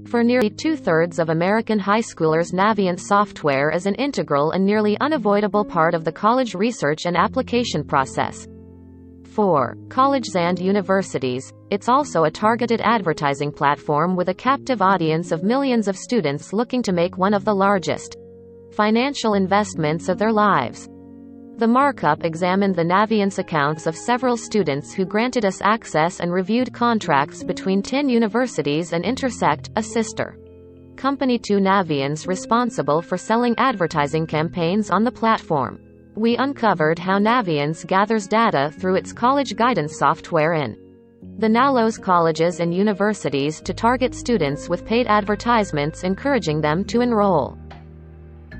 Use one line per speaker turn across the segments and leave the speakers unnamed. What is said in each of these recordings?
For nearly two-thirds of American high schoolers, Naviance software is an integral and nearly unavoidable part of the college research and application process. For colleges and universities, it's also a targeted advertising platform with a captive audience of millions of students looking to make one of the largest financial investments of their lives. The markup examined the Naviance accounts of several students who granted us access and reviewed contracts between 10 universities and Intersect, a sister company to Naviance responsible for selling advertising campaigns on the platform. We uncovered how Naviance gathers data through its college guidance software in the allows colleges and universities to target students with paid advertisements encouraging them to enroll.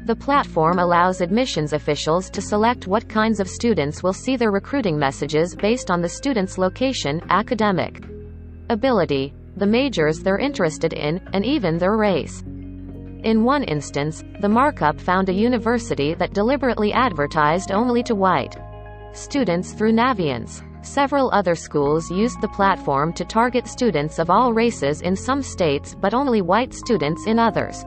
The platform allows admissions officials to select what kinds of students will see their recruiting messages based on the student's location, academic ability, the majors they're interested in, and even their race. In one instance, the markup found a university that deliberately advertised only to white students through Naviance. Several other schools used the platform to target students of all races in some states but only white students in others.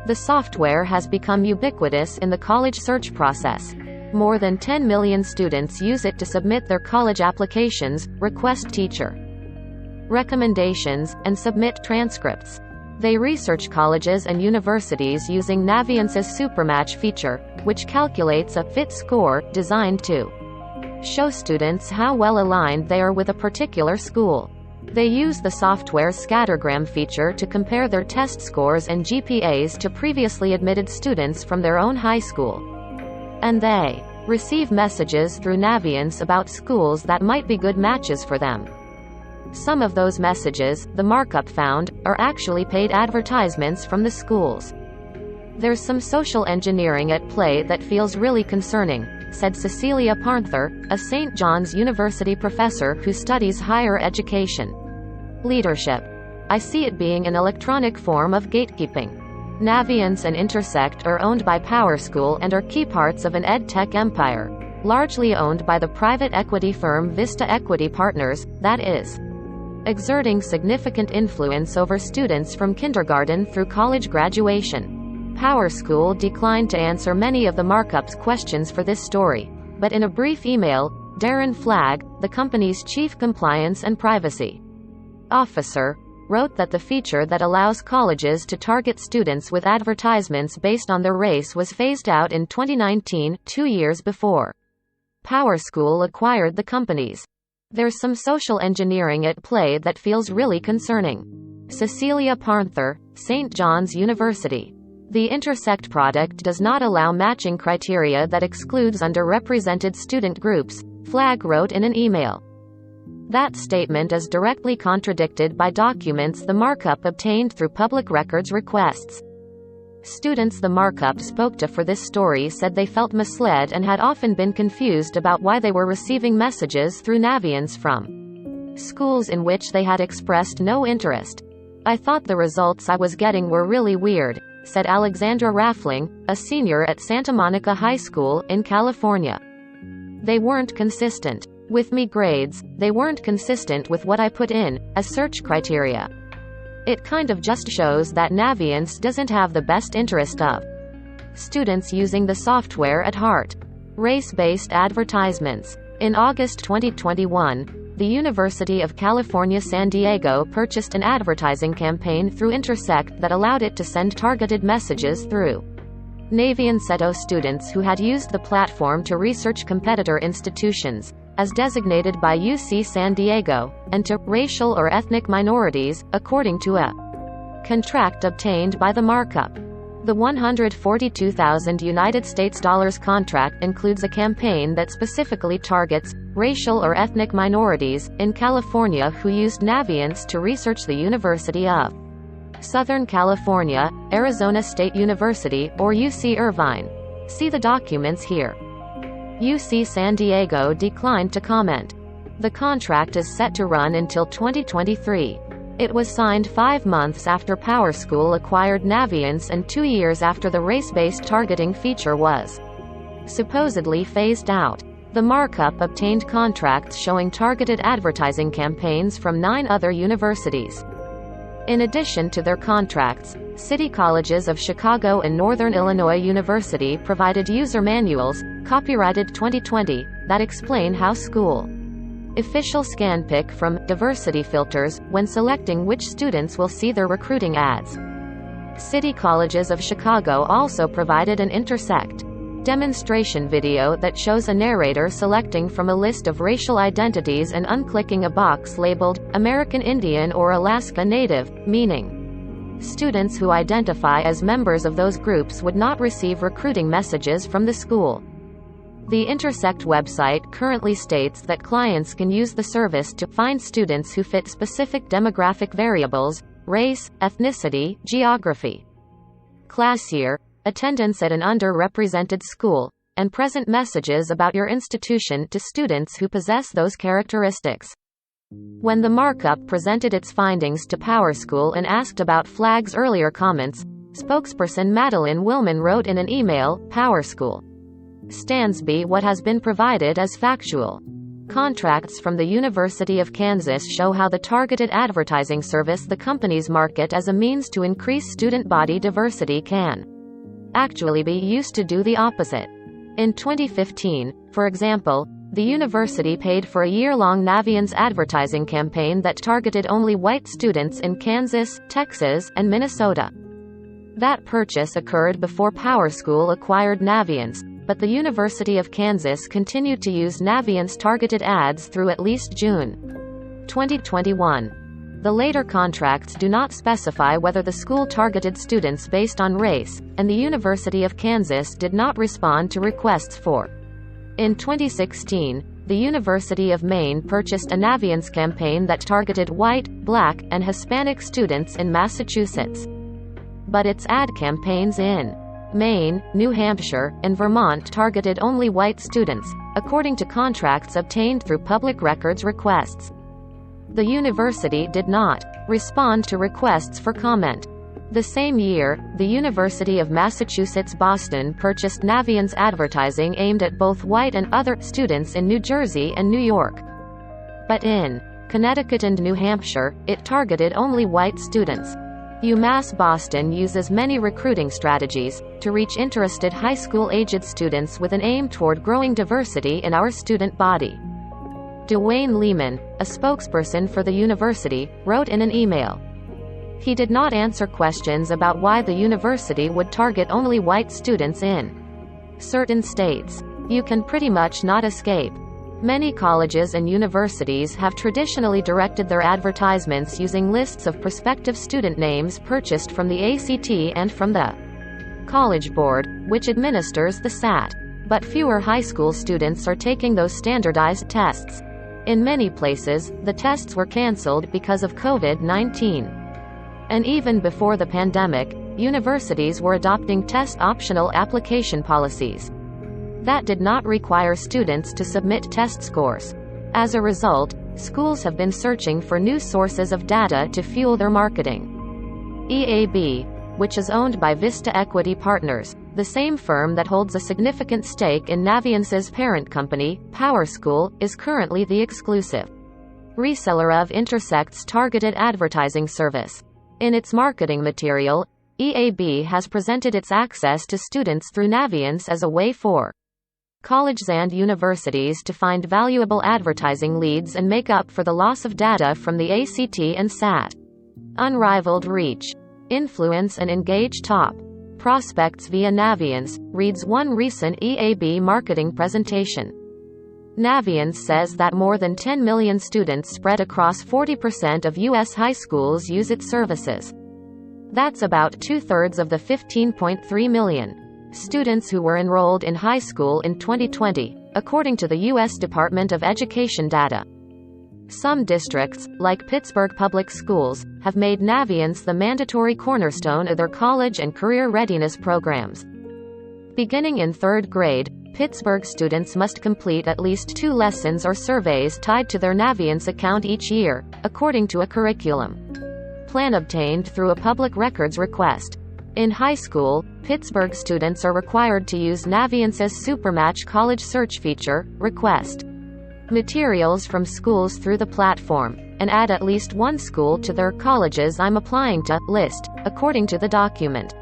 The software has become ubiquitous in the college search process. More than 10 million students use it to submit their college applications, request teacher recommendations, and submit transcripts. They research colleges and universities using Naviance's Supermatch feature, which calculates a fit score designed to show students how well aligned they are with a particular school. They use the software's scattergram feature to compare their test scores and GPAs to previously admitted students from their own high school. And they receive messages through Naviance about schools that might be good matches for them. Some of those messages, the markup found, are actually paid advertisements from the schools. There's some social engineering at play that feels really concerning, said Cecilia Parnther, a St. John's University professor who studies higher education leadership. I see it being an electronic form of gatekeeping. Naviance and Intersect are owned by PowerSchool and are key parts of an ed tech empire, largely owned by the private equity firm Vista Equity Partners, that is exerting significant influence over students from kindergarten through college graduation. PowerSchool declined to answer many of the markup's questions for this story, but in a brief email, Darren Flagg, the company's chief compliance and privacy officer, wrote that the feature that allows colleges to target students with advertisements based on their race was phased out in 2019, 2 years before PowerSchool acquired the companies. There's some social engineering at play that feels really concerning. Cecilia Parnther, St. John's University. The Intersect product does not allow matching criteria that excludes underrepresented student groups, Flagg wrote in an email. That statement is directly contradicted by documents the markup obtained through public records requests. Students the markup spoke to for this story said they felt misled and had often been confused about why they were receiving messages through Naviance from schools in which they had expressed no interest. I thought the results I was getting were really weird, said Alexandra Raffling, a senior at Santa Monica High School in California. They weren't consistent with me grades, they weren't consistent with what I put in as search criteria. It kind of just shows that Naviance doesn't have the best interest of students using the software at heart. Race-based advertisements. In August 2021, the University of California, San Diego purchased an advertising campaign through Intersect that allowed it to send targeted messages through Naviance students who had used the platform to research competitor institutions, as designated by UC San Diego, and to racial or ethnic minorities, according to a contract obtained by the markup. The $142,000 United States dollars contract includes a campaign that specifically targets racial or ethnic minorities in California who used Naviance to research the University of Southern California, Arizona State University, or UC Irvine. See the documents here. UC San Diego declined to comment. The contract is set to run until 2023. It was signed 5 months after PowerSchool acquired Naviance and 2 years after the race-based targeting feature was supposedly phased out. The markup obtained contracts showing targeted advertising campaigns from 9 other universities. In addition to their contracts, City Colleges of Chicago and Northern Illinois University provided user manuals, copyrighted 2020, that explain how school official ScanPick from diversity filters when selecting which students will see their recruiting ads. City Colleges of Chicago also provided an intersect demonstration video that shows a narrator selecting from a list of racial identities and unclicking a box labeled American Indian or Alaska Native, meaning students who identify as members of those groups would not receive recruiting messages from the school. The Intersect website currently states that clients can use the service to find students who fit specific demographic variables: race, ethnicity, geography, class year, attendance at an underrepresented school, and present messages about your institution to students who possess those characteristics. When the markup presented its findings to PowerSchool and asked about Flagg's earlier comments, spokesperson Madeline Willman wrote in an email, PowerSchool stands by what has been provided as factual. Contracts from the University of Kansas show how the targeted advertising service the companies market as a means to increase student body diversity can actually be used to do the opposite. In 2015, for example, the university paid for a year-long Naviance advertising campaign that targeted only white students in Kansas, Texas, and Minnesota. That purchase occurred before PowerSchool acquired Naviance, but the University of Kansas continued to use Naviance targeted ads through at least June 2021. The later contracts do not specify whether the school targeted students based on race, and the University of Kansas did not respond to requests for. In 2016, the University of Maine purchased a Naviance campaign that targeted white, black, and Hispanic students in Massachusetts. But its ad campaigns in Maine, New Hampshire, and Vermont targeted only white students, according to contracts obtained through public records requests. The university did not respond to requests for comment. The same year, the University of Massachusetts Boston purchased Naviance advertising aimed at both white and other students in New Jersey and New York. But in Connecticut and New Hampshire, it targeted only white students. UMass Boston uses many recruiting strategies to reach interested high school-aged students with an aim toward growing diversity in our student body. Dwayne Lehman, a spokesperson for the university, wrote in an email. He did not answer questions about why the university would target only white students in certain states. You can pretty much not escape. Many colleges and universities have traditionally directed their advertisements using lists of prospective student names purchased from the ACT and from the College Board, which administers the SAT. But fewer high school students are taking those standardized tests. In many places, the tests were canceled because of COVID-19. And even before the pandemic, universities were adopting test-optional application policies that did not require students to submit test scores. As a result, schools have been searching for new sources of data to fuel their marketing. EAB, which is owned by Vista Equity Partners, the same firm that holds a significant stake in Naviance's parent company, PowerSchool, is currently the exclusive reseller of Intersect's targeted advertising service. In its marketing material, EAB has presented its access to students through Naviance as a way for colleges and universities to find valuable advertising leads and make up for the loss of data from the ACT and SAT. Unrivaled reach, influence and engage top prospects via Naviance, reads one recent EAB marketing presentation. Naviance says that more than 10 million students spread across 40% of U.S. high schools use its services. That's about two-thirds of the 15.3 million students who were enrolled in high school in 2020, according to the U.S. Department of Education data. Some districts, like Pittsburgh Public Schools, have made Naviance the mandatory cornerstone of their college and career readiness programs. Beginning in third grade, Pittsburgh students must complete at least 2 lessons or surveys tied to their Naviance account each year, according to a curriculum plan obtained through a public records request. In high school, Pittsburgh students are required to use Naviance's Supermatch college search feature, Request materials from schools through the platform, and add at least one school to their colleges I'm applying to list, according to the document.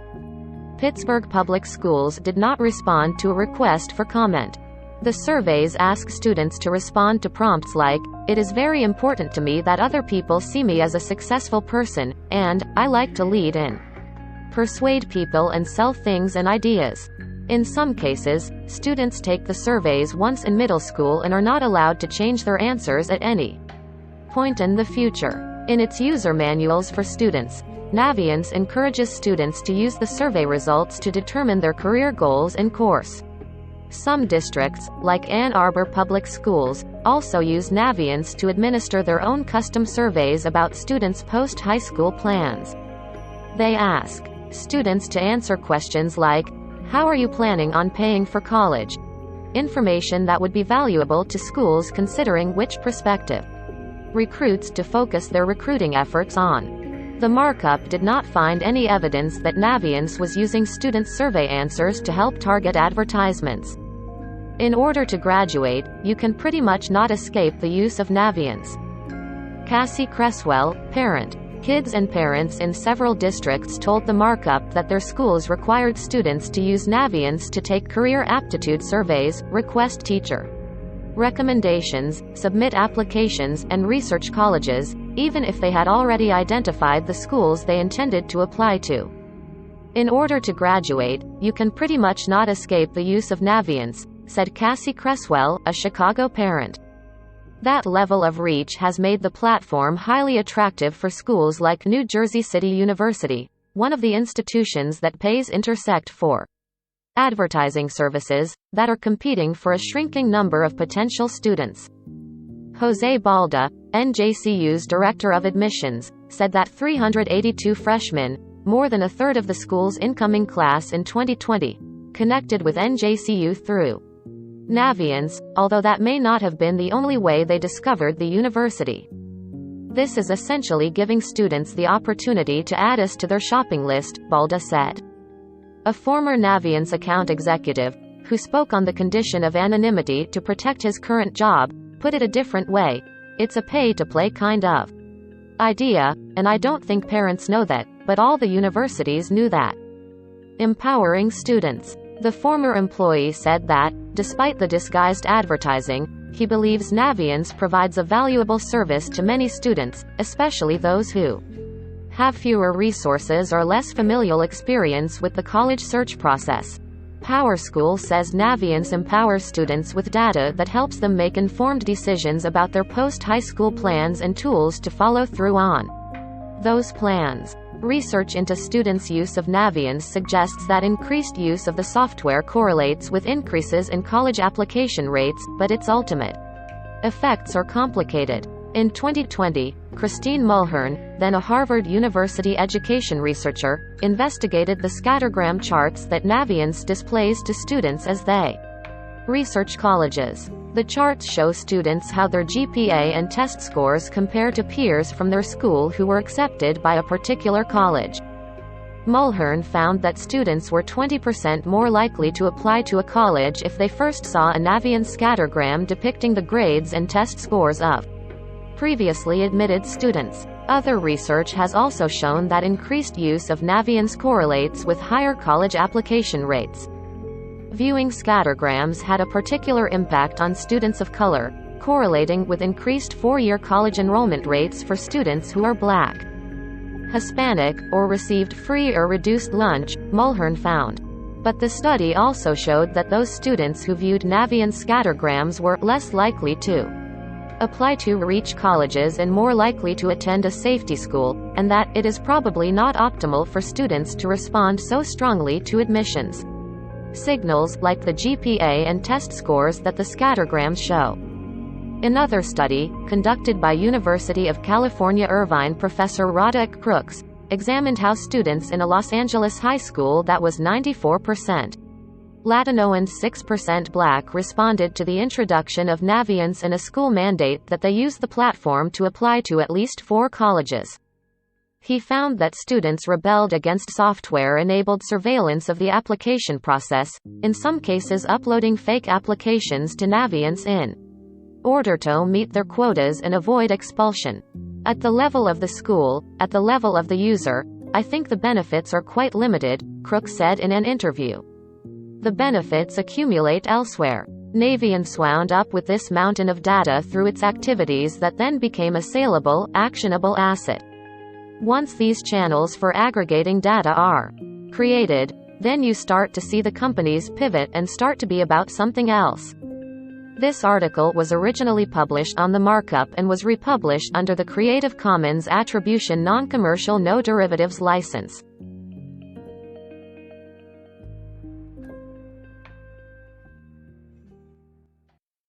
Pittsburgh Public Schools did not respond to a request for comment. The surveys ask students to respond to prompts like, "It is very important to me that other people see me as a successful person," and "I like to lead and persuade people and sell things and ideas." In some cases, students take the surveys once in middle school and are not allowed to change their answers at any point in the future. In its user manuals for students, Naviance encourages students to use the survey results to determine their career goals and course. Some districts, like Ann Arbor Public Schools, also use Naviance to administer their own custom surveys about students' post-high school plans. They ask students to answer questions like, "How are you planning on paying for college?" Information that would be valuable to schools considering which prospective recruits to focus their recruiting efforts on. The markup did not find any evidence that Naviance was using student survey answers to help target advertisements. In order to graduate, you can pretty much not escape the use of Naviance. Cassie Cresswell, parent. Kids and parents in several districts told the markup that their schools required students to use Naviance to take career aptitude surveys, request teacher recommendations, submit applications, and research colleges, even if they had already identified the schools they intended to apply to. In order to graduate, you can pretty much not escape the use of Naviance, said Cassie Cresswell, a Chicago parent. That level of reach has made the platform highly attractive for schools like New Jersey City University, one of the institutions that pays Intersect for advertising services that are competing for a shrinking number of potential students. Jose Balda, NJCU's Director of Admissions, said that 382 freshmen, more than a third of the school's incoming class in 2020, connected with NJCU through Naviance, although that may not have been the only way they discovered the university. This is essentially giving students the opportunity to add us to their shopping list, Balda said. A former Naviance account executive, who spoke on the condition of anonymity to protect his current job, put it a different way: "It's a pay-to-play kind of idea, and I don't think parents know that, but all the universities knew that." Empowering students. The former employee said that, despite the disguised advertising, he believes Naviance provides a valuable service to many students, especially those who have fewer resources or less familial experience with the college search process. PowerSchool says Naviance empowers students with data that helps them make informed decisions about their post-high school plans and tools to follow through on those plans. Research into students' use of Naviance suggests that increased use of the software correlates with increases in college application rates, but its ultimate effects are complicated. In 2020, Christine Mulhern, then a Harvard University education researcher, investigated the scattergram charts that Naviance displays to students as they research colleges. The charts show students how their GPA and test scores compare to peers from their school who were accepted by a particular college. Mulhern found that students were 20% more likely to apply to a college if they first saw a Naviance scattergram depicting the grades and test scores of previously admitted students. Other research has also shown that increased use of Naviance correlates with higher college application rates. Viewing scattergrams had a particular impact on students of color, correlating with increased four-year college enrollment rates for students who are Black, Hispanic, or received free or reduced lunch, Mulhern found. But the study also showed that those students who viewed Naviance scattergrams were less likely to apply to reach colleges and more likely to attend a safety school, and that it is probably not optimal for students to respond so strongly to admissions signals, like the GPA and test scores that the scattergrams show. Another study, conducted by University of California Irvine professor Roderick Crooks, examined how students in a Los Angeles high school that was 94% Latino and 6% Black responded to the introduction of Naviance and a school mandate that they use the platform to apply to at least 4 colleges. He found that students rebelled against software-enabled surveillance of the application process, in some cases uploading fake applications to Naviance in order to meet their quotas and avoid expulsion. At the level of the school, at the level of the user, I think the benefits are quite limited, Crook said in an interview. The benefits accumulate elsewhere. Naviance wound up with this mountain of data through its activities that then became a saleable, actionable asset. Once these channels for aggregating data are created, then you start to see the companies pivot and start to be about something else. This article was originally published on the markup and was republished under the Creative Commons Attribution Non-Commercial No Derivatives license.